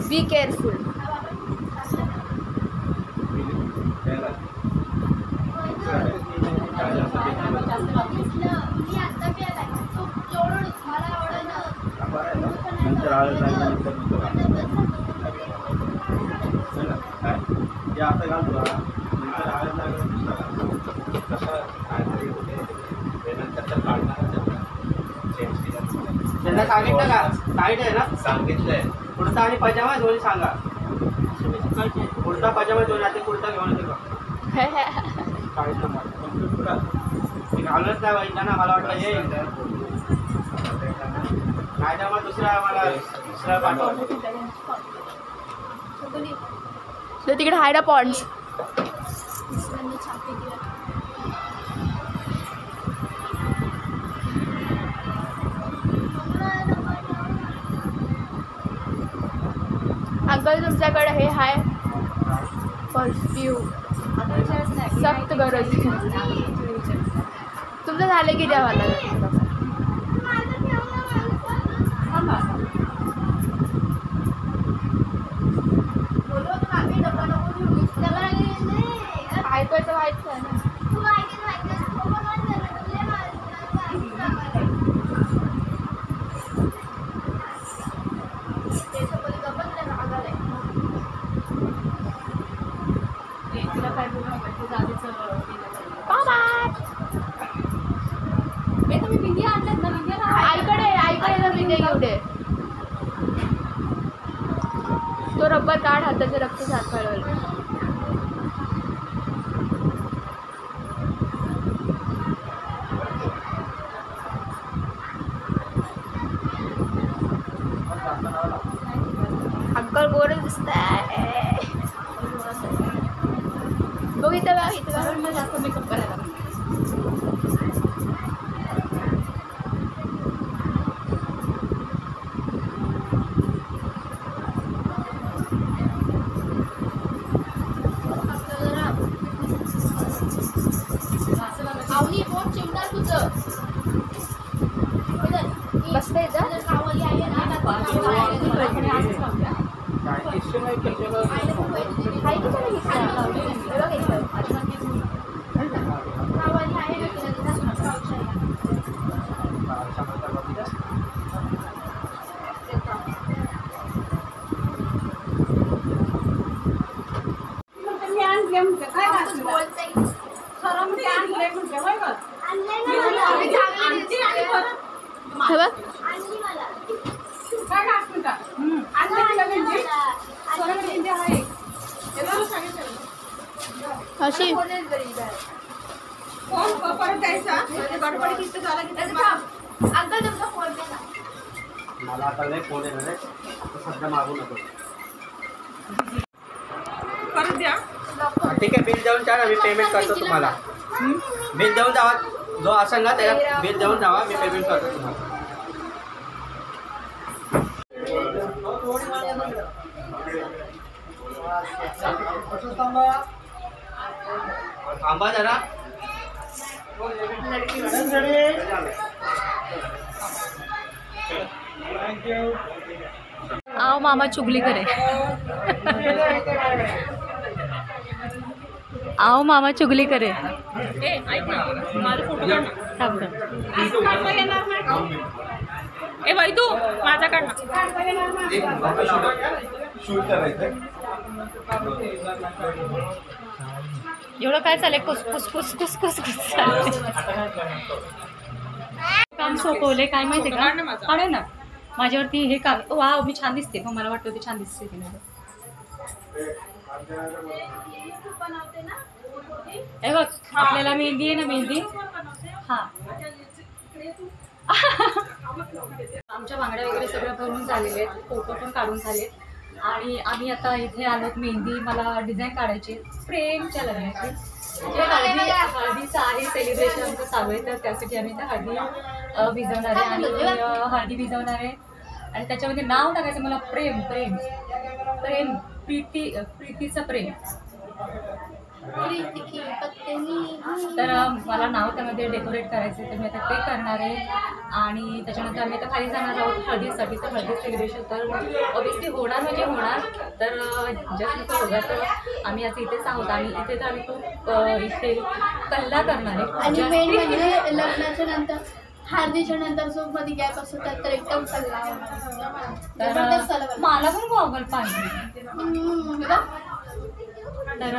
Be careful. त्यांना सांगितलं का? टाईट आहे ना? सांगितलंय. कुर्ता आणि पजामा दोन्ही सांगा. कुर्ता पजामा दोन्ही. आता कुर्ता घेऊन येते का? घालत नाही पाहिजे ना. मला वाटलं हे नाही तर मग दुसरा पाठवा. तिकडे हायडा पॉन्ड्स. अंकल तुमच्याकडे हे हाय परफ्यूम. सख्त गरज. तुमचं झालं की द्या मला. ऐकायचं व्हायचं आहे ना. तो रब्बर काढ हाताचे रक्त साचवलं. अंकल गोरे दिसताय. बघ इथं बघ इथं जास्त मेकअप करायला. बसते अशी मला आता नाही फोन येणार आहे. सध्या मागू नको. परत द्या. ठीक आहे. बिल देऊन जा. मी पेमेंट करतो तुम्हाला. बिल देऊन जावा. जो असेल ना त्याला बिल देऊन जावा. मी पेमेंट करतो तुम्हाला. थांबा जरा. आओ मामा चुगली करे. आओ मामा चुगली करे. ए वैदू माझा काढ. एवढं काय चालेल कुस कुस कुस कुस कुस काम सोपवले काय माहिती का? काढे ना माझ्यावरती हे का. वा मी छान दिसते. मग मला वाटतं ते छान दिसते की नाही. हे बघ आपल्याला मेहंदी आहे ना. मेहंदी हा आमच्या बांगड्या वगैरे सगळं भरून झालेले आहेत. फोटो पण काढून झाले. आणि आम्ही आता इथे आलोत. मेहंदी मला डिझाईन काढायची प्रेमच्या लग्नाची. हळदीचं आहे सेलिब्रेशन आमचं चालू आहे. तर त्यासाठी आम्ही इथे हळदी भिजवणार आहे. आणि हळदी भिजवणार आहे. आणि त्याच्यामध्ये नाव टाकायचं मला प्रेम प्रेम प्रेम प्रीतीचं प्रेम. तर मला नाव त्यामध्ये डेकोरेट करायचं तर मी आता ते करणार आहे. आणि त्याच्यानंतर आम्ही आता खाली जाणार आहोत हळदीसाठी. तर हळदी सेलिब्रेशन तर ऑब्वियसली होणार म्हणजे होणार. तर जस्ट नको बघा तर आम्ही आज इथेच आहोत आणि इथे तर आम्ही खूप इथे कल्ला करणार आहे. आणि मेन म्हणजे लग्नाच्या नंतर हळदीच्या नंतर जो मध्ये गॅप असतो त्यात तर एकदम कल्ला तर मला पण गॉगल पाहिजे. तर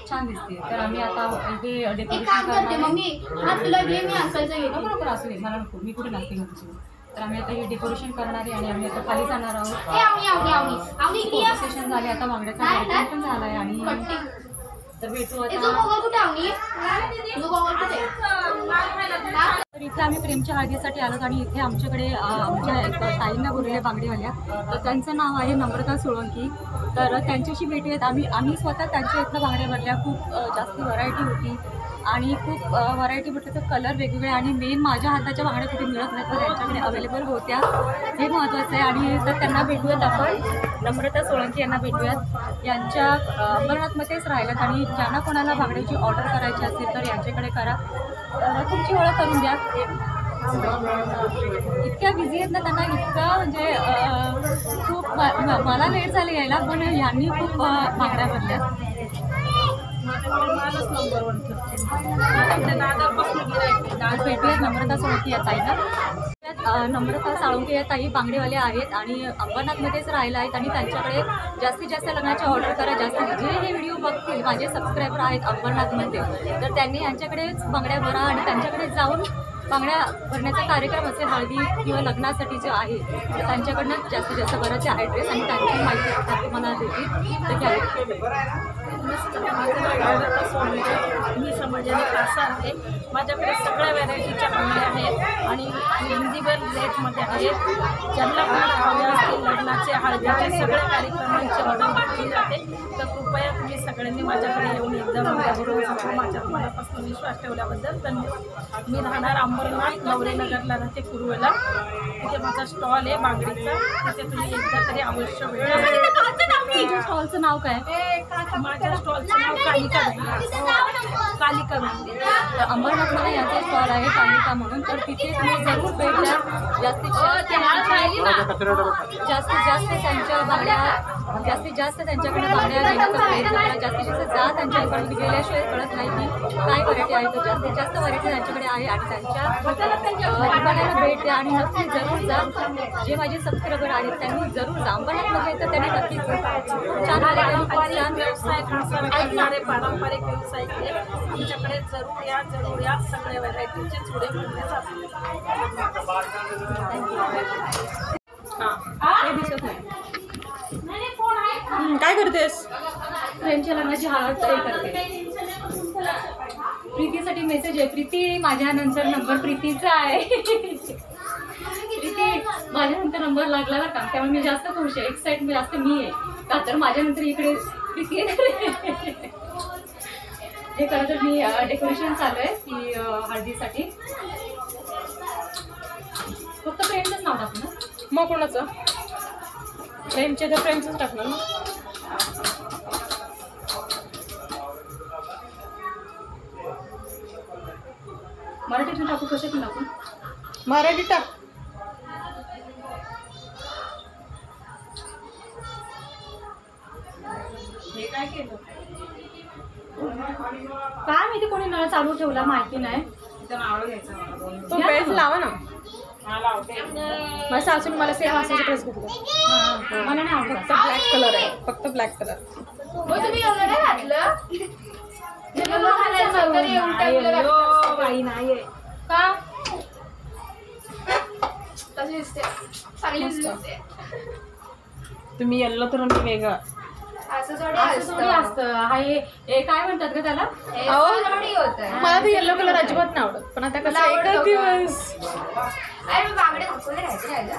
छान दिसते. तर आम्ही आता इथे डेकोरेशन करणार आहे. मम्मी हा तुला घे मी अंकलचं घेतो. बरोबर असू दे मला नको मी कुठे नाचते नको. तर आम्ही आता हे डेकोरेशन करणार आहे आणि आम्ही आता खाली जाणार आहोत. सेशन झाले आता बांगड्याचा कार्यक्रम पण झाला आहे आणि तर भेटू आता. तर इथे आम्ही प्रेमच्या हळदीसाठी आलो आणि इथे आमच्याकडे आमच्या एक ताईंना बोललेल्या बांगडीवाल्या. तर त्यांचं नाव आहे नम्रता सोळंकी. तर त्यांच्याशी भेटूयात. आम्ही स्वतः त्यांच्या इथं बांगड्या भरल्या. खूप जास्त व्हरायटी होती आणि खूप व्हरायटी म्हटलं तर कलर वेगवेगळे आणि मेन माझ्या हाताच्या बांगड्या कुठे मिळत नाहीत तर त्यांच्याकडे अवेलेबल होत्या हे महत्त्वाचं आहे. आणि तर त्यांना भेटूयात आपण नम्रता सोळंकी यांना भेटूयात. यांच्या अंबरनाथमध्येच राहिल्यात आणि ज्यांना कोणाला बांगड्याची ऑर्डर करायची असेल तर यांच्याकडे करा. तुमची ओळख करून द्या. इतक्या बिझी आहेत ना त्यांना इतकं म्हणजे खूप मला लेट झाले यायला पण यांनी खूप बांगड्या भरल्या. भेटूयात नम्रता सोळंकी या ताईला. नम्रता साळुंके या ताई बांगडेवाल्या आहेत आणि अंबरनाथमध्येच राहिला आहेत आणि त्यांच्याकडे जास्तीत जास्त लग्नाची ऑर्डर करा. जास्तीत जे हे व्हिडिओ बघतील माझे सबस्क्रायबर आहेत अंबरनाथमध्ये तर त्यांनी यांच्याकडेच बांगड्या भरा आणि त्यांच्याकडे जाऊन बांगड्या भरण्याचा कार्यक्रम असेल हळदी किंवा लग्नासाठी जे आहे तर त्यांच्याकडनं जास्तीत जास्त बराचे ॲड्रेस आणि त्यांची माहिती तुम्हाला देतील तर घ्या. मी समाजाने कासा आहे. माझ्याकडे सगळ्या व्हरायटीच्या बांगड्या आहेत आणि रिजनेबल रेटमध्ये आहेत. ज्यांना पण हव्या असतील लग्नाचे हळदीचे सगळ्या कार्यक्रमांची ऑर्डर घेतली जाते. तर कृपया तुम्ही सगळ्यांनी माझ्याकडे येऊन एकदम माझ्या मनापासून विश्वास ठेवल्याबद्दल धन्यवाद. मी राहणार अंबरनाथ नवरेनगरला राहते पूर्वेला. तिथे माझा स्टॉल आहे बांगडीचा. तिथे तुम्ही एकदा तरी अवश्य भेटा. स्टॉलचं नाव काय? माझ्या स्टॉलचं नाव कालिका बांगडी. अंबरनाथमध्ये यांचा स्टॉल आहे कालिका म्हणून. तर तिथे तुम्ही जरूर भेट द्या. जास्तीत जास्त त्यांच्या बांगड्या जास्तीत जास्त त्यांच्याकडे बांगड्या घेण्याचा प्रयत्न करा. जास्तीत जास्त जा त्यांच्याकडे गेल्याशिवाय कळत नाही की काय व्हरायटी आहे. तर जास्तीत जास्त व्हरायटी त्यांच्याकडे आहे आणि त्यांच्या दुकानाला भेट द्या आणि नक्की जरूर जा. जे माझे सबस्क्रायबर आहेत त्यांनी जरूर जा. अंबरनाथमध्ये तर त्यांनी नक्कीच छान छान व्यवसाय करणारे पारंपरिक व्यावसायिक आहे. तुमच्याकडे जरूर या सगळ्या व्हरायटीचे चुडे बनवले जातात. काय करतेस? प्रेमच्या लग्नाची हळद तयारी करते. प्रीतीसाठी मेसेज आहे. प्रीती माझ्यानंतर नंबर प्रीतीचा आहे. प्रीती माझ्यानंतर नंबर लागला ना का त्यामुळे मी जास्त खुश आहे. एक्साइट जास्त मी आहे का तर माझ्यानंतर इकडे प्रीती आहे. हे खरं तर मी डेकोरेशन चालू आहे की हळदीसाठी. फक्त प्रेमचंच नाव टाकू ना. मग कोणाचं? प्रेमचे तर प्रेमचंच टाकणार ना. मराठीतून टाकू कशातून टाकू? मराठी टाक. काय केलं काय माहिती कोणी नळ चालू ठेवला माहिती नाही. तो बेल्ट लावा ना. माझ्या सासूने मला सेम असायचे ड्रेस घेतला. मला नाही आवडत. फक्त ब्लॅक कलर आहे. फक्त ब्लॅक कलर. तुम्ही एवढं नाही घातलं काही नाही का कशी दिसते? चांगली दिसते. तुम्ही येल्लो तर मी वेगळा. असं थोडी असं थोडी असतं. हे काय म्हणतात का त्याला? थोडी होत मला तर येल्लो कलर अजिबात नाही आवडत. पण आता कसं एकच दिवस अरे बांगडे दाखवले राहायचं.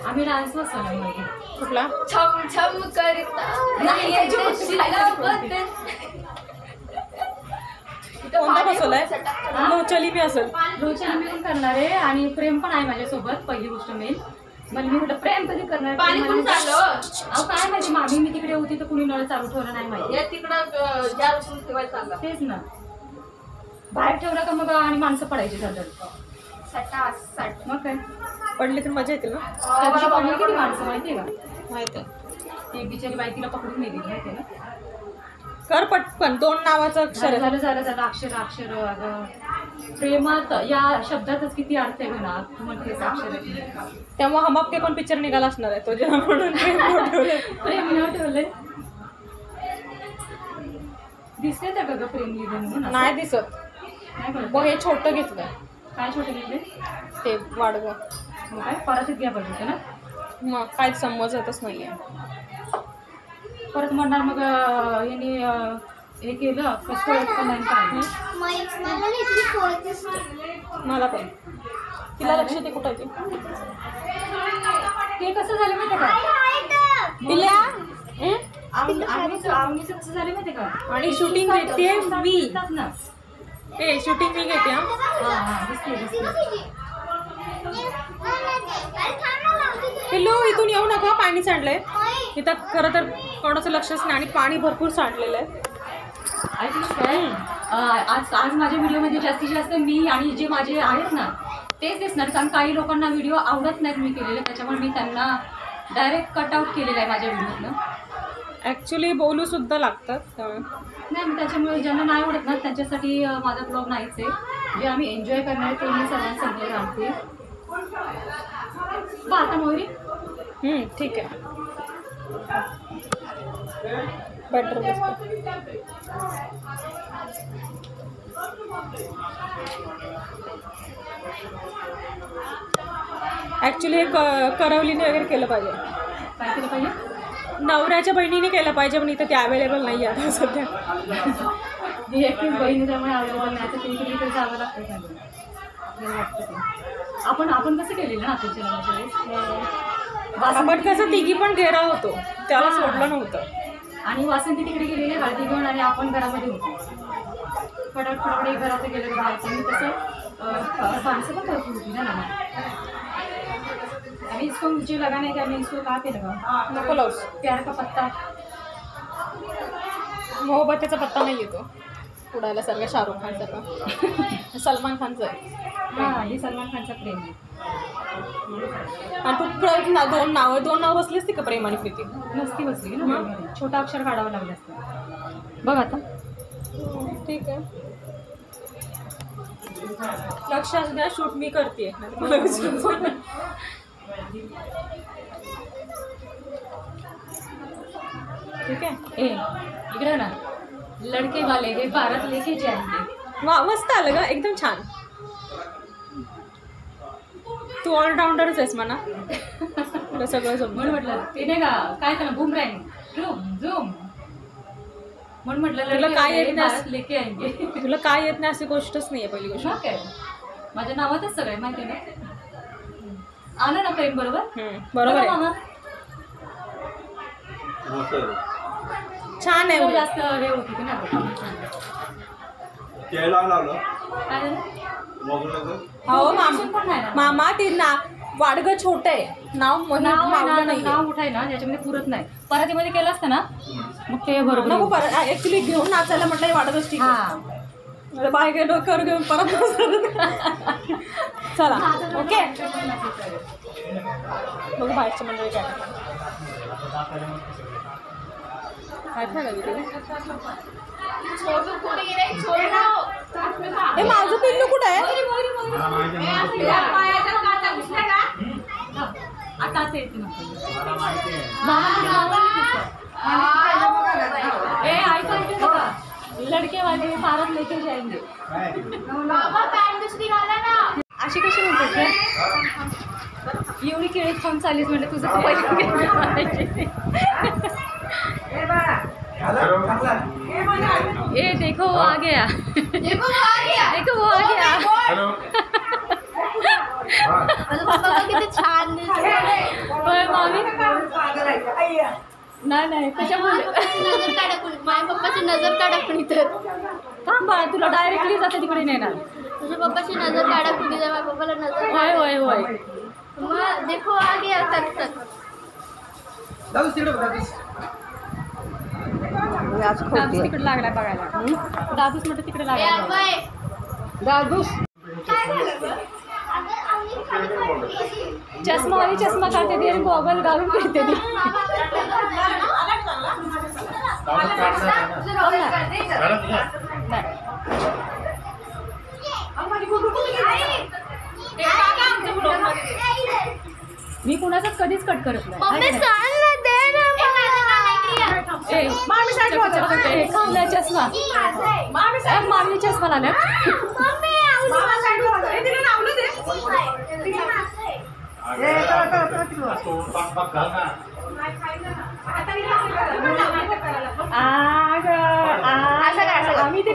आम्ही डान्स बसवला कुठला? छम छम करता नाही कोणता बसवलाय? नो चली मी असेल. रोजच्या आम्ही पण करणार आहे आणि प्रेम पण आहे माझ्यासोबत. पहिली गोष्ट मेन मला मी म्हटलं प्रेम कधी करणार पाणी मला कुठून म्हटलं, चाललं अहो काय माहिती मामी मी तिकडे होती तर कुणी नळ चालू ठेवलं नाही माहिती हे तिकडं ज्या रसून ठेवायचं सांगा तेच ना बाहेर ठेवलं का मग आणि माणसं पडायची झालं सटासट. मग काय पडली तर मजा येतील ना. त्या दिवशी पडली किती माणसं माहितीये का माहिती आहे. एक बिचारी बाई तिला पकडून नेली माहितीये ना कर पटकन 2 नावाचं अक्षर झालं आहे. झालं झालं अक्षर अक्षर अगं प्रेमात या शब्दातच किती अर्थ आहे म्हणा तू म्हणतेस अक्षर आहे. तेव्हा हम आपके पण पिक्चर निघाला असणार आहे तो जेव्हा म्हणून ठेवले. प्रेम न ठेवलंय दिसते त्या का प्रेम लिहिलं म्हणून नाही दिसत. नाही कळत. बघ हे छोटं घेतलं काय छोटे घेतले ते वाडगं. मग काय परतच घ्या पाहिजे ना मग काय समजतच नाहीये. परत म्हणणार मग यांनी हे केलं कसं ओळखतं नाही काय मला नाही तुझी कळतच नाही. मला पण तिला लक्ष ते कुठं ते ते कसं झालं माहिती का तिला आवणीचं कसं झालं माहिती का आणि शूटिंग घेते मी. दिसतात ना ए शूटिंग मी घेते हा. हा हा दिसते दिसते पिल्लू इथून येऊ नका पाणी सांडलंय इथं. खरं तर कोणाचं लक्षच नाही आणि पाणी भरपूर सांडलेलं आहे. ऐकलीस काय आज आज माझ्या व्हिडिओमध्ये जास्तीत जास्त मी आणि जे माझे आहेत ना तेच दिसणार कारण काही लोकांना व्हिडिओ आवडत नाहीत मी केलेले त्याच्यामुळे मी त्यांना डायरेक्ट कट आउट केलेलं आहे माझ्या व्हिडिओतनं. ॲक्च्युली बोलू सुद्धा लागतात त्यामुळे. नाही मग त्याच्यामुळे ज्यांना नाही आवडत ना त्यांच्यासाठी माझा ब्लॉग नाहीच आहे. जे आम्ही एन्जॉय करणार ते मी सर्वांसमोर आणते. बा आता मोहरी ठीक आहे. बेटर ॲक्च्युली हे करवलीने वगैरे केलं पाहिजे. काय केलं पाहिजे नवऱ्याच्या बहिणीने केलं पाहिजे पण इथं ते अवेलेबल नाही आहे आता सध्या. मी एकटीच बहिणी त्यामुळे अवेलेबल नाही तर ते इकडे जावं लागतं त्यांना वाटतं ते आपण कसं केलेलं ना तुमच्या लग्नाच्या वेळेस आपण कसं तिघी पण घेरा होतो त्याला सोडलं नव्हतं. आणि वासंती तिकडे गेलेली हळदी घेऊन आणि आपण घरामध्ये होतो फटाफट एक घरात गेलं बाहेरचं मी कसं माणसं पण भरपूर होती ना अभी इसको मुझे लगा नहीं कि हमें इसको कहाँ पे लगा नको लावूस. प्यार का पत्ता मोहब्बतेचा पत्ता नाही येतो उडायला सारखं शाहरुख खान सारखं. सलमान खानचं आहे. हां हे सलमान खानचा प्रेम आहे. आणि तू प्रयत्न दोन नावं बसली असती का प्रेम आणि प्रीती. नसती बसली ना छोटा अक्षर काढावं लागलं असतं. बघ आता ठीक आहे लक्ष असू द्या शूट मी करते. ठीक आहे. ए इकडे ना लडके वाले हे भारत लेके जाएंगे. वा मस्त आलं ग एकदम छान. तू ऑलराऊंडरच आहेस म्हणा तुला सगळं म्हणून जमलं. म्हटलं ते नाही का काय त्याला बुमरँग झूम झूम म्हणून म्हटलं तुला लडके काय वाले येत नाही? भारत लेके आएंगे. तुला काय येत नाही अशी गोष्टच नाही आहे पहिली गोष्ट. मग काय माझ्या नावातच सगळं आहे माहिती आहे ना. आलं ना प्रेम बरोबर बरोबर आहे. मामा छान आहे तो उलट. जास्त हे होती की ना काय झालं? हो असून पण नाही ना. मामा ते ना वाडगं छोट आहे नाव मावलं नाही. नाव उठाय ना ज्याच्यामध्ये पुरत नाही परातीमध्ये केलं असतं ना मग ते बरोबर नको परत ऍक्च्युली घेऊन नाचायला म्हटलं वाढतच ठीक हा आहे. बाय गेलो कर घेऊन परत चला ओके बघू बाहेरच्या मंडळी काय काय खायला तिथे. हे माझं पिल्लू कुठं आहे. आता असं येते लडके वाले भारत लेके जाएंगे. अशी कशी म्हणते एवढी केळी खाऊन चालीस म्हणजे तुझं ए देखो वो आ गया देखो वो आ गया. किती छान होय मामी नाही कशामुळे नजर काढा कुणी माझ्या पप्पाची नजर काढा कुणी तर थांब बाळा तुला डायरेक्टली जाते तिकडे नेणार. तुझ्या पप्पाची नजर काढा कुणी तर माझ्या पप्पाला नजर होय होय होय मग देखो आ गया तक तक दादूस तिकडे बघ, दादूस. दादूस तिकडे लागलाय बघायला. दादूस म्हटलं तिकडे लागलाय. दादूस चष्मा वाली चष्मा काढते ती आणि गॉगल घालून फिरते ती. मी कुणाचाच कधीच कट करत नाही. खाल्ला चष्मा. मामी चष्मा लागला. आम्ही ते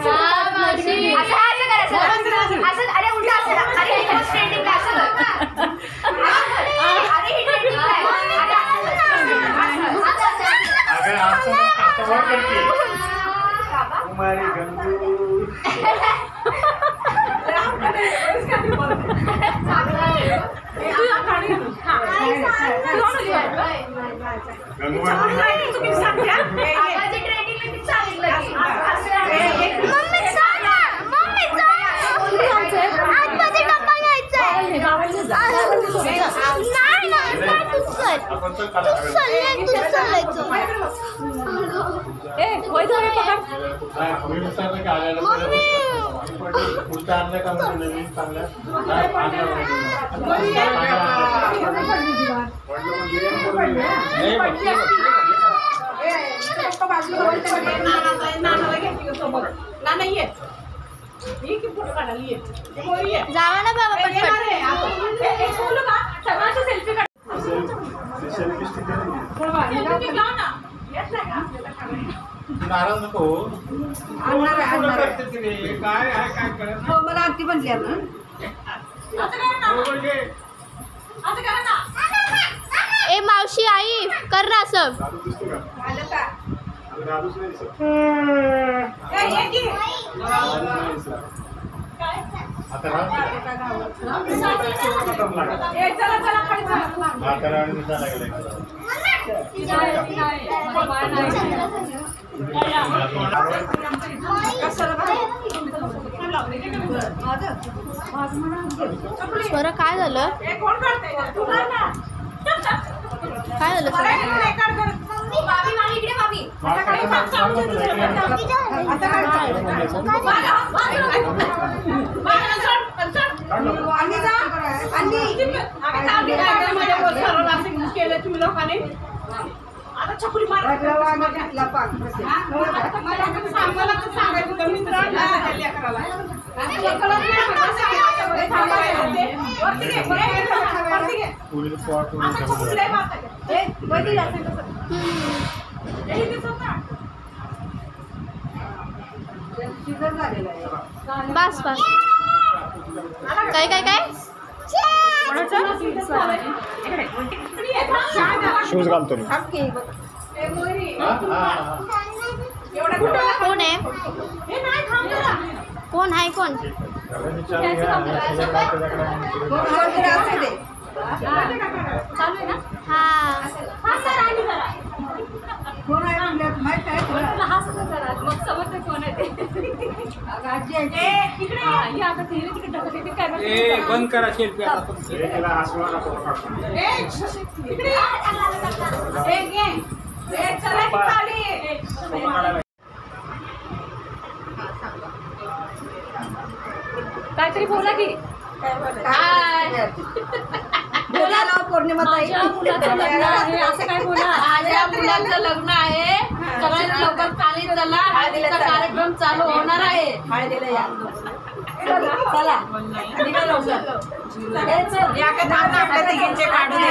जावा ना बाबा पटपट. नाराज नको. काय मला अगदी बनली ए मावशी आई कर ना असं. स्वरा काय झालं? काय झालं तुम्ही लोकांनी आता छकुली सांगायचं बस बस. काय काय काय शूज घालतो मी. कोण आहे? कोण आहे कोण? चालू आहे ना. हा मग समजते कोण आहे ते. बंद करा शिल्पी. काहीतरी बोला की. बोला ना पौर्णिमा ताई. माझ्या मुलाचं लग्न आहे असं काय बोला. माझ्या मुलाचं लग्न आहे. सगळ्यांनी लवकर खाली चला. हळदीचा कार्यक्रम चालू होणार आहे. हळदीला या. चला निघा लवकर. या का थांबा, आपल्या तिघींचे काढून दे.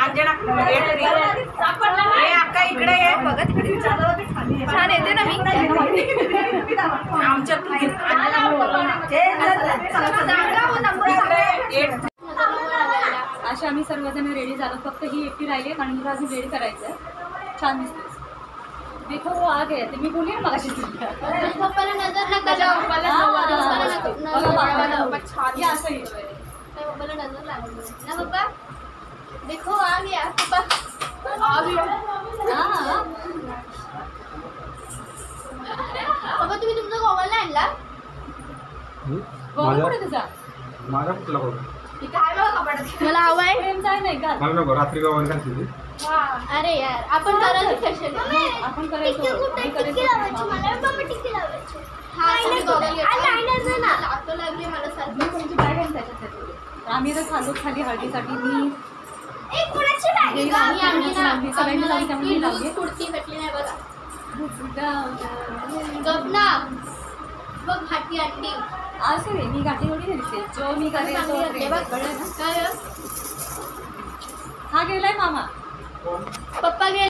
अंजना ये तरी. ए अक्का इकडे ये. बघा तिकडे छान येते ना मी. आमच्या अशा आम्ही सर्वजण रेडी झालो. फक्त ही एकटी राहिली आणि मला अजून रेडी करायचं आहे. छान दिसते. देखो वो आ गए थे. मी बोलली ना मगाशी. पप्पाला नजर नका लावू. पप्पाला नजर लागू. असं पप्पाला नजर लागू ना पप्पा. देखो आ गया पापा आ गया हा. पापा तुम्ही तुमचा गोगल आणला गोवा कुठे तुझा? माझा कुठला बघ इथे आहे बघा कपाटात मला हवा आहे प्रेमचा नाही का? मला नको रात्री गावाला घालते ती अरे यार आपण करायला फॅशन आपण करायचो. आम्ही करायचो. हा तुम्ही गॉगल घेतला ना लातो लागली मला सारखी तुमची बॅग आहे ना त्याच्यासाठी. तर आम्ही आता खालो खाली हळदीसाठी. मी एक कुणाची बॅग हे लावली, आम्ही लावली, सगळ्यांनी लावली, त्यामुळे मी लावली. कुर्ती भेटली नाही बघा गपना बघ हाती अंडी असं रे मी गाठी एवढी दिसते जो मी करेल तो चांगली करेल. बघ कळलं ना? काय हा गेलाय मामा. पप्पा गेले